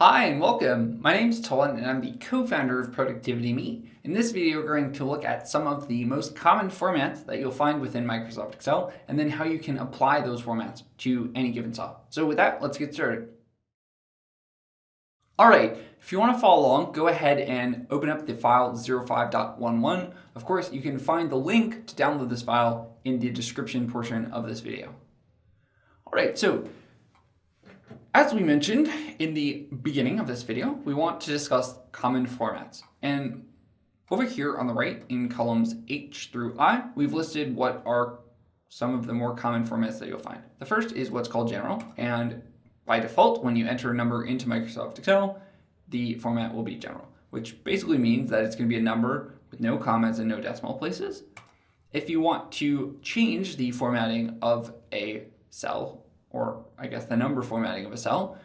Hi and welcome. My name is Tolan and I'm the co-founder of Productivity Me. In this video, we're going to look at some of the most common formats that you'll find within Microsoft Excel and then how you can apply those formats to any given cell. So with that, let's get started. All right, if you want to follow along, go ahead and open up the file 05.11. Of course, you can find the link to download this file in the description portion of this video. All right, so as we mentioned in the beginning of this video, we want to discuss common formats. And over here on the right in columns H through I, we've listed what are some of the more common formats that you'll find. The first is what's called general, and by default, when you enter a number into Microsoft Excel, the format will be general, which basically means that it's going to be a number with no commas and no decimal places. If you want to change the formatting of a cell, or I guess the number formatting of a cell,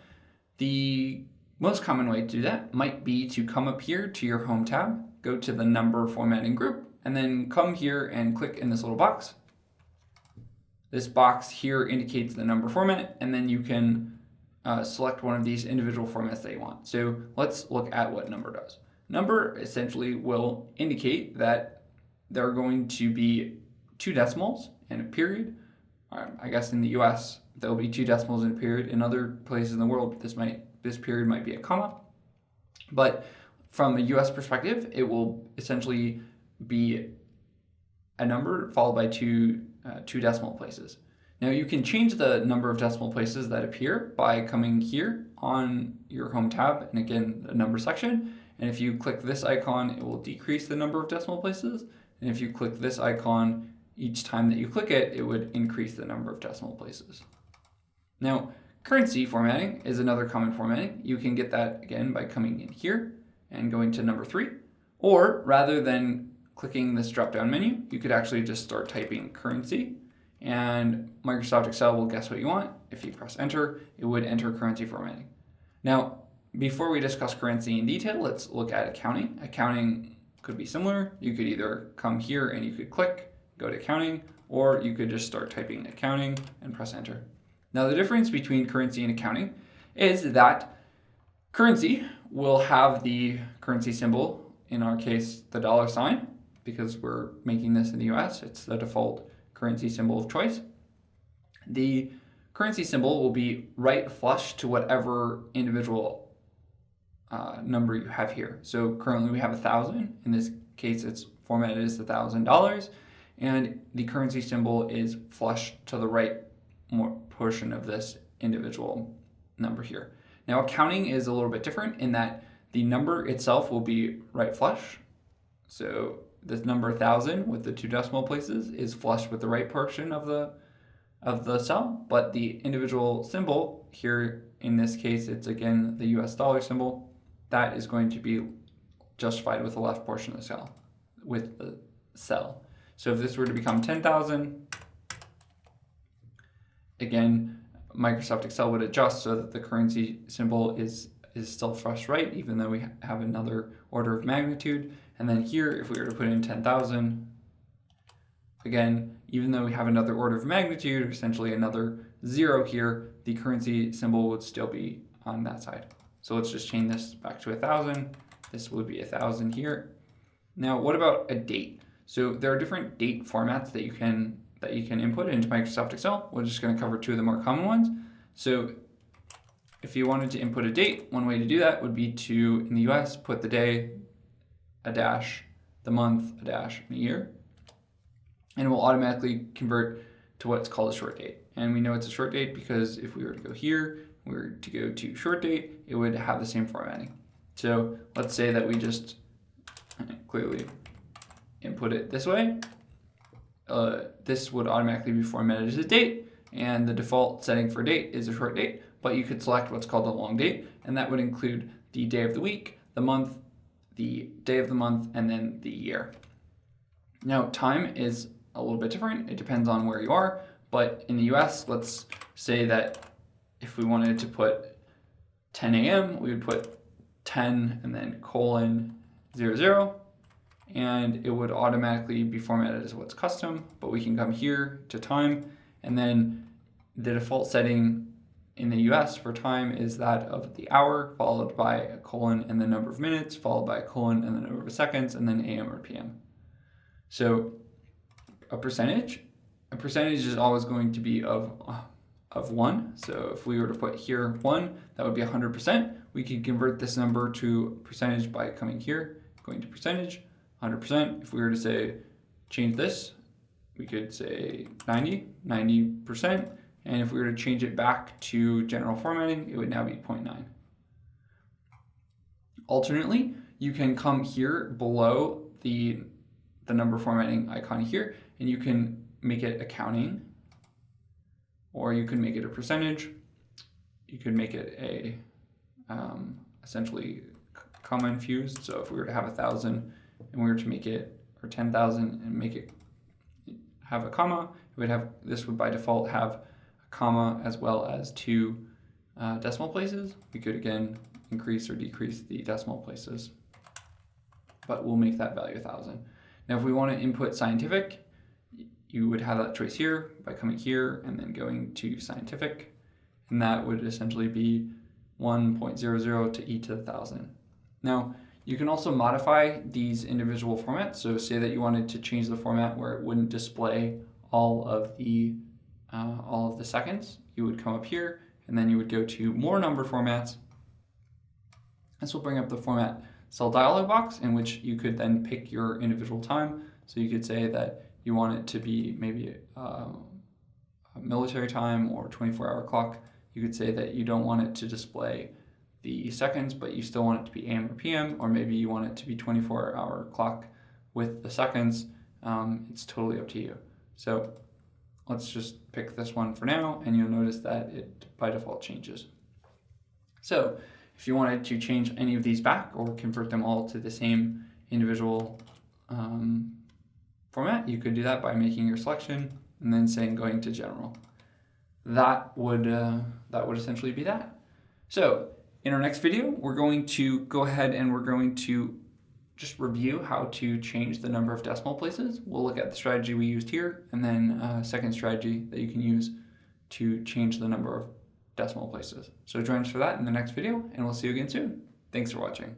the most common way to do that might be to come up here to your Home tab, go to the number formatting group, and then come here and click in this little box. This box here indicates the number format, and then you can select one of these individual formats that you want. So let's look at what number does. Number essentially will indicate that there are going to be two decimals and a period. I guess in the US, there'll be two decimals in a period. In other places in the world, this period might be a comma. But from a US perspective, it will essentially be a number followed by two decimal places. Now you can change the number of decimal places that appear by coming here on your Home tab, and again, the number section. And if you click this icon, it will decrease the number of decimal places. And if you click this icon, each time that you click it, it would increase the number of decimal places. Now, currency formatting is another common formatting. You can get that again by coming in here and going to number 3. Or rather than clicking this drop-down menu, you could actually just start typing currency, and Microsoft Excel will guess what you want. If you press enter, it would enter currency formatting. Now, before we discuss currency in detail, let's look at accounting. Accounting could be similar. You could either come here and you could click, go to accounting, or you could just start typing accounting and press enter. Now, the difference between currency and accounting is that currency will have the currency symbol, in our case, the $, because we're making this in the US, it's the default currency symbol of choice. The currency symbol will be right flush to whatever individual number you have here. So currently we have 1,000. In this case, it's formatted as $1,000, and the currency symbol is flush to the right portion of this individual number here. Now, accounting is a little bit different in that the number itself will be right flush. So this number 1,000 with the two decimal places is flush with the right portion of the cell, but the individual symbol here, in this case, it's again the US dollar symbol, that is going to be justified with the left portion of the cell, with the cell. So if this were to become 10,000, again, Microsoft Excel would adjust so that the currency symbol is still flush right, even though we have another order of magnitude. And then here, if we were to put in 10,000, again, even though we have another order of magnitude, essentially another 0 here, the currency symbol would still be on that side. So let's just change this back to 1,000. This would be 1,000 here. Now, what about a date? So there are different date formats that you can input into Microsoft Excel. We're just going to cover two of the more common ones. So if you wanted to input a date, one way to do that would be to, in the US, put the day, a dash, the month, a dash, and a year. And it will automatically convert to what's called a short date. And we know it's a short date because if we were to go here, we were to go to short date, it would have the same formatting. So let's say that we just clearly input it this way. This would automatically be formatted as a date, and the default setting for date is a short date, but you could select what's called a long date, and that would include the day of the week, the month, the day of the month, and then the year. Now, time is a little bit different. It depends on where you are, but in the US, let's say that if we wanted to put 10 a.m., we would put 10 and then colon 00, and it would automatically be formatted as what's custom, but we can come here to time, and then the default setting in the US for time is that of the hour, followed by a colon and the number of minutes, followed by a colon and the number of seconds, and then AM or PM. So a percentage is always going to be of 1. So if we were to put here 1, that would be 100%. We could convert this number to percentage by coming here, going to percentage, 100%. If we were to say, change this, we could say 90%. And if we were to change it back to general formatting, it would now be 0.9. Alternately, you can come here below the number formatting icon here, and you can make it accounting, or you can make it a percentage. You could make it a essentially comma infused. So if we were to have 1,000 and we were to make it, or 10,000 and make it have a comma, it would have, this would by default have a comma as well as 2 decimal places. We could again increase or decrease the decimal places, but we'll make that value 1,000. Now if we want to input scientific, you would have that choice here by coming here and then going to scientific, and that would essentially be 1.00 to e to the 1,000. Now, you can also modify these individual formats. So say that you wanted to change the format where it wouldn't display all of the seconds. You would come up here and then you would go to more number formats. This will bring up the format cell dialog box, in which you could then pick your individual time. So you could say that you want it to be maybe a military time or 24-hour clock. You could say that you don't want it to display the seconds, but you still want it to be AM or PM, or maybe you want it to be 24-hour clock with the seconds. It's totally up to you. So let's just pick this one for now, and you'll notice that it by default changes. So if you wanted to change any of these back or convert them all to the same individual format, you could do that by making your selection and then saying going to general. That would essentially be that. So in our next video, we're going to go ahead and we're going to just review how to change the number of decimal places. We'll look at the strategy we used here, and then a second strategy that you can use to change the number of decimal places. So join us for that in the next video, and we'll see you again soon. Thanks for watching.